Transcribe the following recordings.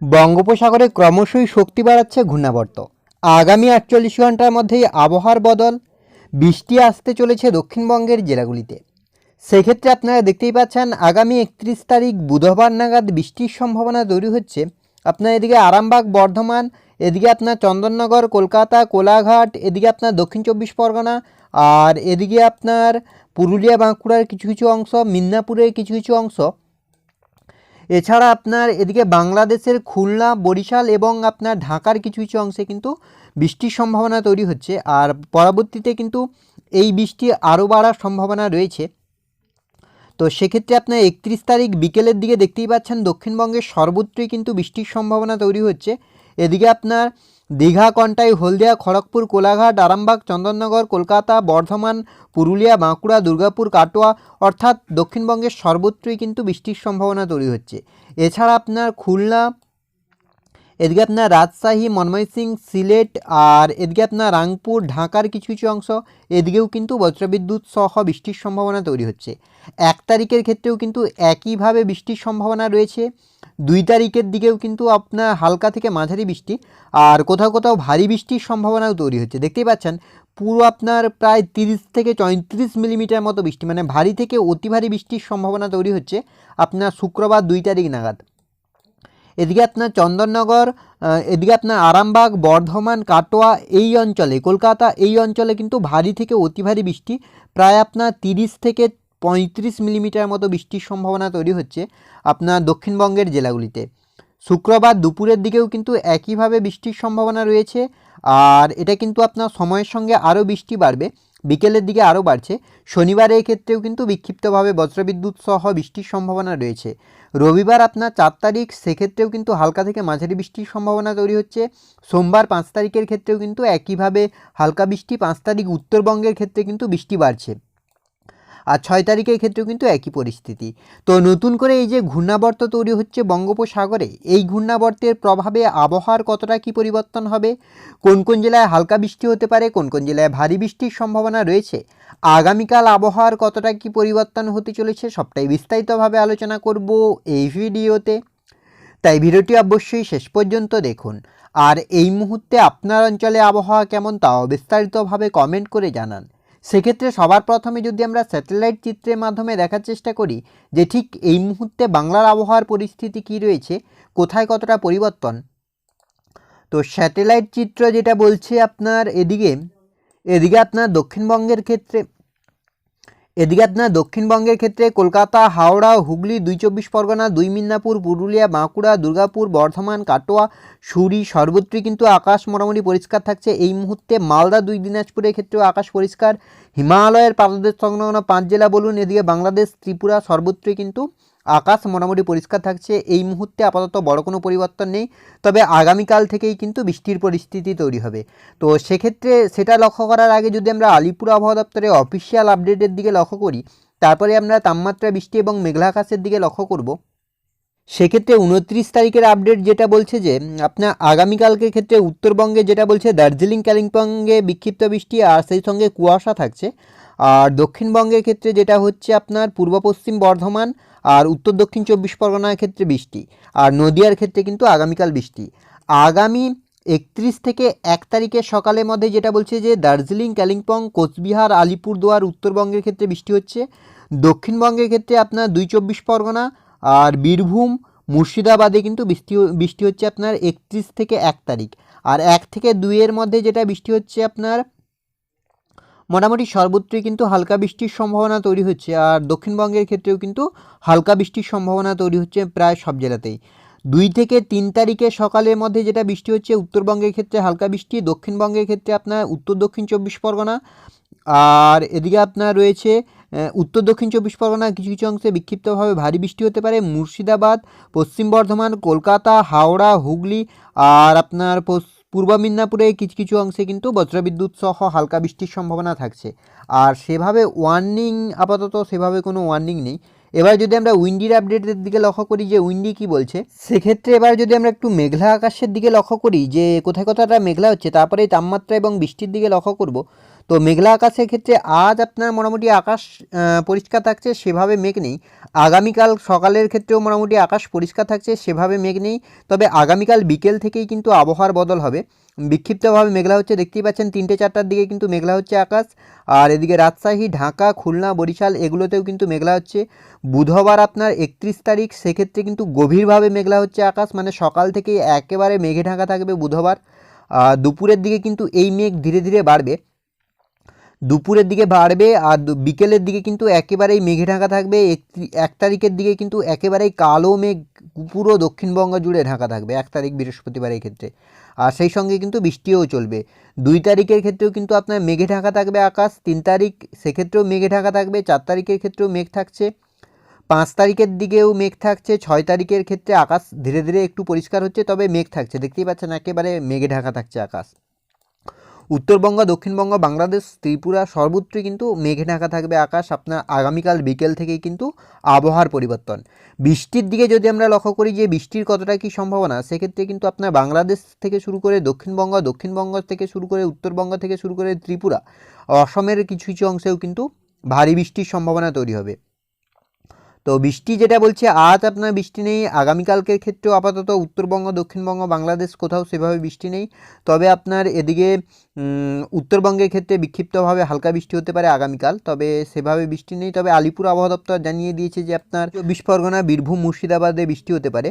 বঙ্গোপসাগরে ক্রমশই শক্তি বাড়াচ্ছে ঘূর্ণাবর্ত। আগামী ৪৮ ঘন্টার মধ্যেই আবহাওয়ার বদল, বৃষ্টি আসতে চলেছে দক্ষিণবঙ্গের জেলাগুলিতে। সেক্ষেত্রে আপনারা দেখতেই পাচ্ছেন আগামী ৩১ তারিখ বুধবার নাগাদ বৃষ্টির সম্ভাবনা তৈরি হচ্ছে। আপনার এদিকে আরামবাগ, বর্ধমান, এদিকে আপনার চন্দননগর, কলকাতা, কোলাঘাট, এদিকে আপনার দক্ষিণ ২৪ পরগনা, আর এদিকে আপনার পুরুলিয়া, বাঁকুড়ার কিছু কিছু অংশ, মিদনাপুরের কিছু কিছু অংশ, এছাড়া আপনার এদিকে বাংলাদেশের খুলনা, বরিশাল এবং আপনার ঢাকার কিছু কিছু অংশে কিন্তু বৃষ্টির সম্ভাবনা তৈরি হচ্ছে। আর পরবর্তীতে কিন্তু এই বৃষ্টি আরও বাড়ার সম্ভাবনা রয়েছে। তো সেক্ষেত্রে আপনার ৩১ তারিখ বিকেলের দিকে দেখতেই পাচ্ছেন দক্ষিণবঙ্গের সর্বত্রই কিন্তু বৃষ্টির সম্ভাবনা তৈরি হচ্ছে। এদিকে আপনার দীঘা, কন্টাই, হলদিয়া, খড়গপুর, কোলাঘাট, আরামবাগ, চন্দননগর, কলকাতা, বর্ধমান, পুরুলিয়া, বাঁকুড়া, দুর্গাপুর, কাটোয়া, অর্থাৎ দক্ষিণবঙ্গের সর্বত্রই কিন্তু বৃষ্টির সম্ভাবনা তৈরি হচ্ছে। এছাড়া আপনার খুলনা, এদিকে আপনার রাজশাহী, ময়মনসিং, সিলেট, আর এদিকে আপনার রাংপুর, ঢাকার কিছু কিছু অংশ, এদিকেও কিন্তু বজ্রবিদ্যুৎ সহ বৃষ্টির সম্ভাবনা তৈরি হচ্ছে। ১ তারিখের ক্ষেত্রেও কিন্তু একইভাবে বৃষ্টির সম্ভাবনা রয়েছে। ২ তারিখের দিকেও কিন্তু আপনার হালকা থেকে মাঝারি বৃষ্টি, আর কোথাও কোথাও ভারী বৃষ্টির সম্ভাবনাও তৈরি হচ্ছে। দেখতেই পাচ্ছেন পুরো আপনার প্রায় ৩০ থেকে ৩৫ মিলিমিটার মতো বৃষ্টি, মানে ভারী থেকে অতি ভারী বৃষ্টির সম্ভাবনা তৈরি হচ্ছে আপনার শুক্রবার ২ তারিখ নাগাদ। এদিকে আপনার চন্দননগর, এদিকে আপনার আরামবাগ, বর্ধমান, কাটোয়া এই অঞ্চলে, কলকাতা এই অঞ্চলে কিন্তু ভারী থেকে অতি ভারী বৃষ্টি, প্রায় আপনার ৩০ থেকে ৩৫ মিলিমিটার মতো বৃষ্টির সম্ভাবনা তৈরি হচ্ছে আপনার দক্ষিণবঙ্গের জেলাগুলিতে। শুক্রবার দুপুরের দিকেও কিন্তু একইভাবে বৃষ্টির সম্ভাবনা রয়েছে, আর এটা কিন্তু আপনার সময়ের সঙ্গে আরও বৃষ্টি বাড়বে, বিকেলের দিকে আরও বাড়ছে। শনিবারের ক্ষেত্রেও কিন্তু বিক্ষিপ্তভাবে বজ্রবিদ্যুৎ সহ বৃষ্টির সম্ভাবনা রয়েছে। রবিবার আপনার ৪ তারিখ, সেক্ষেত্রেও কিন্তু হালকা থেকে মাঝারি বৃষ্টির সম্ভাবনা তৈরি হচ্ছে। সোমবার ৫ তারিখের ক্ষেত্রেও কিন্তু একইভাবে হালকা বৃষ্টি। ৫ তারিখ উত্তরবঙ্গের ক্ষেত্রে কিন্তু বৃষ্টি বাড়ছে, আর ৬ তারিখের ক্ষেত্রেও কিন্তু একই পরিস্থিতি। তো নতুন করে এই যে ঘূর্ণাবর্ত তৈরি হচ্ছে বঙ্গোপসাগরে, এই ঘূর্ণাবর্তের প্রভাবে আবহাওয়ার কতটা কী পরিবর্তন হবে, কোন কোন জেলায় হালকা বৃষ্টি হতে পারে, কোন কোন জেলায় ভারী বৃষ্টির সম্ভাবনা রয়েছে, আগামীকাল আবহাওয়ার কতটা কী পরিবর্তন হতে চলেছে, সবটাই বিস্তারিতভাবে আলোচনা করব এই ভিডিওতে। তাই ভিডিওটি অবশ্যই শেষ পর্যন্ত দেখুন। আর এই মুহূর্তে আপনার অঞ্চলে আবহাওয়া কেমন তাও বিস্তারিতভাবে কমেন্ট করে জানান। সেক্ষেত্রে সবার প্রথমে যদি আমরা স্যাটেলাইট চিত্রের মাধ্যমে দেখার চেষ্টা করি যে ঠিক এই মুহূর্তে বাংলার আবহাওয়ার পরিস্থিতি কী রয়েছে, কোথায় কতটা পরিবর্তন, তো স্যাটেলাইট চিত্র যেটা বলছে আপনার এদিকে আপনার দক্ষিণবঙ্গের ক্ষেত্রে কলকাতা, হাওড়া, হুগলি, ২ চব্বিশ পরগনা, ২ মিদনাপুর, পুরুলিয়া, বাঁকুড়া, দুর্গাপুর, বর্ধমান, কাটোয়া, সুরি সর্বত্রই কিন্তু আকাশ মোটামুটি পরিষ্কার থাকছে এই মুহূর্তে। মালদা, ২ দিনাজপুরের ক্ষেত্রেও আকাশ পরিষ্কার। হিমালয়ের পাদদেশ সংলগ্ন ৫ জেলা বলুন, এদিকে বাংলাদেশ, ত্রিপুরা সর্বত্রই কিন্তু আকাশ মোটামুটি পরিষ্কার থাকছে এই মুহূর্তে। আপাতত বড় কোনো পরিবর্তন নেই, তবে আগামীকাল থেকেই কিন্তু বৃষ্টির পরিস্থিতি তৈরি হবে। তো সেক্ষেত্রে সেটা লক্ষ্য করার আগে যদি আমরা আলিপুর আবহাওয়া দপ্তরের অফিসিয়াল আপডেটের দিকে লক্ষ্য করি, তারপরে আমরা তাপমাত্রা, বৃষ্টি এবং মেঘলা আকাশের দিকে লক্ষ্য করব। সেক্ষেত্রে ২৯ তারিখের আপডেট যেটা বলছে যে আপনার আগামীকালকের ক্ষেত্রে উত্তরবঙ্গে যেটা বলছে দার্জিলিং, কালিম্পংয়ে বিক্ষিপ্ত বৃষ্টি আর সেই সঙ্গে কুয়াশা থাকছে। আর দক্ষিণবঙ্গের ক্ষেত্রে যেটা হচ্ছে আপনার পূর্ব পশ্চিম বর্ধমান আর উত্তর দক্ষিণ ২৪ পরগনার ক্ষেত্রে বৃষ্টি, আর নদিয়ার ক্ষেত্রে কিন্তু আগামীকাল বৃষ্টি। আগামী ৩১ থেকে ১ তারিখের সকালের মধ্যে যেটা বলছে যে দার্জিলিং, কালিম্পং, কোচবিহার, আলিপুরদুয়ার উত্তরবঙ্গের ক্ষেত্রে বৃষ্টি হচ্ছে। দক্ষিণবঙ্গের ক্ষেত্রে আপনার ২ চব্বিশ পরগনা আর বীরভূম, মুর্শিদাবাদে কিন্তু বৃষ্টি হচ্ছে আপনার ৩১ থেকে ১ তারিখ। আর ১ থেকে ২ এর মধ্যে যেটা বৃষ্টি হচ্ছে আপনার মোটামুটি সর্বত্রই কিন্তু হালকা বৃষ্টির সম্ভাবনা তৈরি হচ্ছে। আর দক্ষিণবঙ্গের ক্ষেত্রেও কিন্তু হালকা বৃষ্টির সম্ভাবনা তৈরি হচ্ছে প্রায় সব জেলাতেই। ২ থেকে ৩ তারিখে সকালের মধ্যে যেটা বৃষ্টি হচ্ছে উত্তরবঙ্গের ক্ষেত্রে হালকা বৃষ্টি, দক্ষিণবঙ্গের ক্ষেত্রে আপনার উত্তর দক্ষিণ ২৪ পরগনা, আর এদিকে আপনার রয়েছে উত্তর দক্ষিণ ২৪ পরগনা কিছু কিছু অংশে বিক্ষিপ্তভাবে ভারী বৃষ্টি হতে পারে। মুর্শিদাবাদ, পশ্চিম বর্ধমান, কলকাতা, হাওড়া, হুগলি আর আপনার পূর্ব মিদনাপুরে কিছু কিছু অংশে কিন্তু বজ্রবিদ্যুৎ সহ হালকা বৃষ্টির সম্ভাবনা থাকছে। আর সেভাবে আপাতত সেভাবে কোনো ওয়ার্নিং নেই। এবার যদি আমরা উইন্ডির আপডেটের দিকে লক্ষ্য করি যে উইন্ডি কী বলছে, সেক্ষেত্রে এবার যদি আমরা একটু মেঘলা আকাশের দিকে লক্ষ্য করি যে কোথায় কোথাটা মেঘলা হচ্ছে, তারপরে তাপমাত্রা এবং বৃষ্টির দিকে লক্ষ্য করব। তো মেঘলা আকাশের ক্ষেত্রে আজ আপনার মোটামুটি আকাশ পরিষ্কার থাকছে, সেভাবে মেঘ নেই। আগামীকাল সকালের ক্ষেত্রেও মোটামুটি আকাশ পরিষ্কার থাকছে, সেভাবে মেঘ নেই। তবে আগামীকাল বিকেল থেকেই কিন্তু আবহাওয়ার বদল হবে, বিক্ষিপ্তভাবে মেঘলা হচ্ছে, দেখতেই পাচ্ছেন 3টে-4টার দিকে কিন্তু মেঘলা হচ্ছে আকাশ। আর এদিকে রাজশাহী, ঢাকা, খুলনা, বরিশাল এগুলোতেও কিন্তু মেঘলা হচ্ছে। বুধবার আপনার 31 তারিখ, সেক্ষেত্রে কিন্তু গভীরভাবে মেঘলা হচ্ছে আকাশ, মানে সকাল থেকেই একেবারে মেঘে ঢাকা থাকবে বুধবার। দুপুরের দিকে কিন্তু এই মেঘ ধীরে ধীরে বাড়বে, দুপুরের দিকে বাড়বে, আর বিকেলের দিকে কিন্তু একেবারেই মেঘে ঢাকা থাকবে। 1 তারিখের দিকে কিন্তু একেবারেই কালো মেঘ পুরো দক্ষিণবঙ্গ জুড়ে ঢাকা থাকবে 1 তারিখ বৃহস্পতিবার এই ক্ষেত্রে। আর সেই সঙ্গে কিন্তু বৃষ্টিও চলবে। 2 তারিখের ক্ষেত্রেও কিন্তু আপনার মেঘে ঢাকা থাকবে আকাশ, 3 তারিখ সেক্ষেত্রেও মেঘে ঢাকা থাকবে, 4 তারিখের ক্ষেত্রেও মেঘ থাকছে, 5 তারিখের দিকেও মেঘ থাকছে, 6 তারিখের ক্ষেত্রে আকাশ ধীরে ধীরে একটু পরিষ্কার হচ্ছে, তবে মেঘ থাকছে, দেখতেই পাচ্ছেন একেবারে মেঘে ঢাকা থাকছে আকাশ। উত্তরবঙ্গ, দক্ষিণবঙ্গ, বাংলাদেশ, ত্রিপুরা সর্বত্রই কিন্তু মেঘে ঢাকা থাকবে আকাশ আপনার আগামীকাল বিকেল থেকেই কিন্তু আবহাওয়ার পরিবর্তন। বৃষ্টির দিকে যদি আমরা লক্ষ্য করি যে বৃষ্টির কতটা কী সম্ভাবনা, সেক্ষেত্রে কিন্তু আপনার বাংলাদেশ থেকে শুরু করে দক্ষিণবঙ্গ, দক্ষিণবঙ্গ থেকে শুরু করে উত্তরবঙ্গ থেকে শুরু করে ত্রিপুরা, অসমের কিছু কিছু অংশেও কিন্তু ভারী বৃষ্টির সম্ভাবনা তৈরি হবে। তো বৃষ্টি যেটা বলছে আজ আপনার বৃষ্টি নেই, আগামীকালকের ক্ষেত্রেও আপাতত উত্তরবঙ্গ, দক্ষিণবঙ্গ, বাংলাদেশ কোথাও সেভাবে বৃষ্টি নেই। তবে আপনার এদিকে উত্তরবঙ্গের ক্ষেত্রে বিক্ষিপ্তভাবে হালকা বৃষ্টি হতে পারে আগামীকাল, তবে সেভাবে বৃষ্টি নেই। তবে আলিপুর আবহাওয়া দপ্তর জানিয়ে দিয়েছে যে আপনার 24 পরগনা, বীরভূম, মুর্শিদাবাদে বৃষ্টি হতে পারে।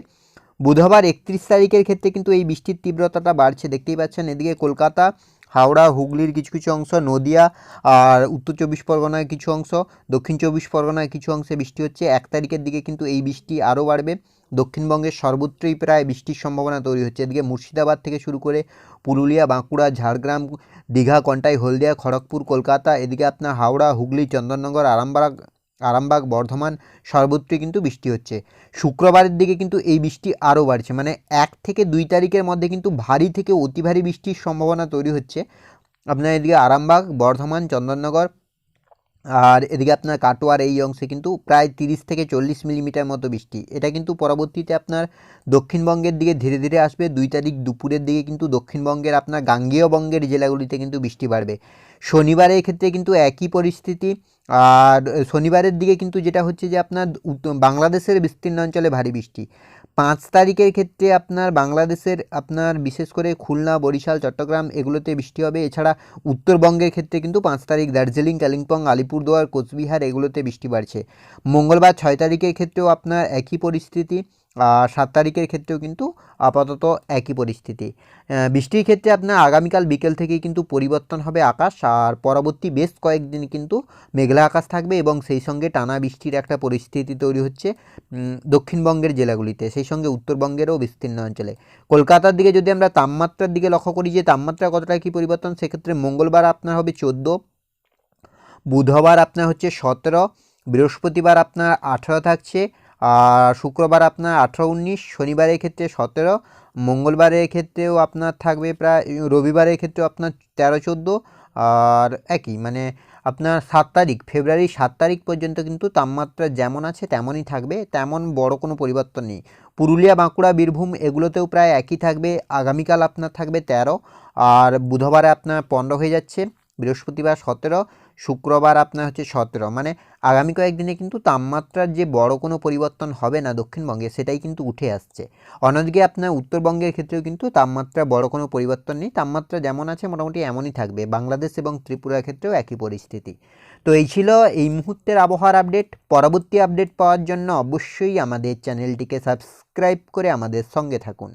বুধবার 31 তারিখের ক্ষেত্রে কিন্তু এই বৃষ্টির তীব্রতাটা বাড়ছে, দেখতেই পাচ্ছেন। এদিকে কলকাতা, হাওড়া, হুগলির কিছু কিছু অংশ, নদিয়া আর উত্তর 24 পরগনার কিছু অংশ, দক্ষিণ 24 পরগনার কিছু অংশে বৃষ্টি হচ্ছে। 1 তারিখের দিকে কিন্তু এই বৃষ্টি আরও বাড়বে, দক্ষিণবঙ্গের সর্বত্রই প্রায় বৃষ্টির সম্ভাবনা তৈরি হচ্ছে। এদিকে মুর্শিদাবাদ থেকে শুরু করে পুরুলিয়া, বাঁকুড়া, ঝাড়গ্রাম, দীঘা, কন্টাই, হলদিয়া, খড়গপুর, কলকাতা, এদিকে আপনার হাওড়া, হুগলি, চন্দননগর, আরামবাগ, বর্ধমান সর্বত্রই কিন্তু বৃষ্টি হচ্ছে। শুক্রবারের দিকে কিন্তু এই বৃষ্টি আরও বাড়ছে, মানে 1 থেকে 2 তারিখের মধ্যে কিন্তু ভারী থেকে অতি ভারী বৃষ্টির সম্ভাবনা তৈরি হচ্ছে আপনার এদিকে আরামবাগ, বর্ধমান, চন্দননগর আর এদিকে আপনার কাটোয়ার এই অংশে কিন্তু প্রায় 30 থেকে 40 মিলিমিটার মতো বৃষ্টি। এটা কিন্তু পরবর্তীতে আপনার দক্ষিণবঙ্গের দিকে ধীরে ধীরে আসবে। 2 তারিখ দুপুরের দিকে কিন্তু দক্ষিণবঙ্গের আপনার গাঙ্গেয় বঙ্গের জেলাগুলিতে কিন্তু বৃষ্টি বাড়বে। শনিবারের ক্ষেত্রে কিন্তু একই পরিস্থিতি। আর শনিবারের দিকে কিন্তু যেটা হচ্ছে যে আপনার বাংলাদেশের বিস্তীর্ণ অঞ্চলে ভারী বৃষ্টি। 5 তারিখের ক্ষেত্রে আপনার বাংলাদেশের আপনার বিশেষ করে খুলনা, বরিশাল, চট্টগ্রাম এগুলোতে বৃষ্টি হবে। এছাড়া উত্তরবঙ্গের ক্ষেত্রে কিন্তু 5 তারিখ দার্জিলিং, কালিম্পং, আলিপুরদুয়ার, কোচবিহার এগুলোতে বৃষ্টি বাড়ছে। মঙ্গলবার 6 তারিখের ক্ষেত্রেও আপনার একই পরিস্থিতি, আর 7 তারিখের ক্ষেত্রেও কিন্তু আপাতত একই পরিস্থিতি। বৃষ্টির ক্ষেত্রে আপনার আগামীকাল বিকেল থেকেই কিন্তু পরিবর্তন হবে আকাশ, আর পরবর্তী বেশ কয়েকদিন কিন্তু মেঘলা আকাশ থাকবে এবং সেই সঙ্গে টানা বৃষ্টির একটা পরিস্থিতি তৈরি হচ্ছে দক্ষিণবঙ্গের জেলাগুলিতে, সেই সঙ্গে উত্তরবঙ্গেরও বিস্তীর্ণ অঞ্চলে। কলকাতার দিকে যদি আমরা তাপমাত্রার দিকে লক্ষ্য করি যে তাপমাত্রা কতটা কী পরিবর্তন, সেক্ষেত্রে মঙ্গলবার আপনার হবে 14, বুধবার আপনার হচ্ছে 17, বৃহস্পতিবার আপনার 18 থাকছে, আর শুক্রবার আপনার 18-19, শনিবারের ক্ষেত্রে 17, মঙ্গলবারের ক্ষেত্রেও আপনার থাকবে প্রায়, রবিবারের ক্ষেত্রেও আপনার 13-14, আর একই মানে আপনার 7 তারিখ, ফেব্রুয়ারির 7 তারিখ পর্যন্ত কিন্তু তাপমাত্রা যেমন আছে তেমনই থাকবে, তেমন বড় কোনো পরিবর্তন নেই। পুরুলিয়া, বাঁকুড়া, বীরভূম এগুলোতেও প্রায় একই থাকবে। আগামীকাল আপনার থাকবে 13, আর বুধবারে আপনার 15 হয়ে যাচ্ছে, বৃহস্পতিবার 17, শুক্রবার আপনার হচ্ছে 17। মানে আগামী কয়েকদিনে কিন্তু তাপমাত্রার যে বড় কোনো পরিবর্তন হবে না দক্ষিণবঙ্গে, সেটাই কিন্তু উঠে আসছে। অন্যদিকে আপনার উত্তরবঙ্গের ক্ষেত্রেও কিন্তু তাপমাত্রা বড় কোনো পরিবর্তন নেই, তাপমাত্রা যেমন আছে মোটামুটি এমনই থাকবে। বাংলাদেশ এবং ত্রিপুরার ক্ষেত্রেও একই পরিস্থিতি। তো এই ছিল এই মুহূর্তের আবহাওয়ার আপডেট। পরবর্তী আপডেট পাওয়ার জন্য অবশ্যই আমাদের চ্যানেলটিকে সাবস্ক্রাইব করে আমাদের সঙ্গে থাকুন।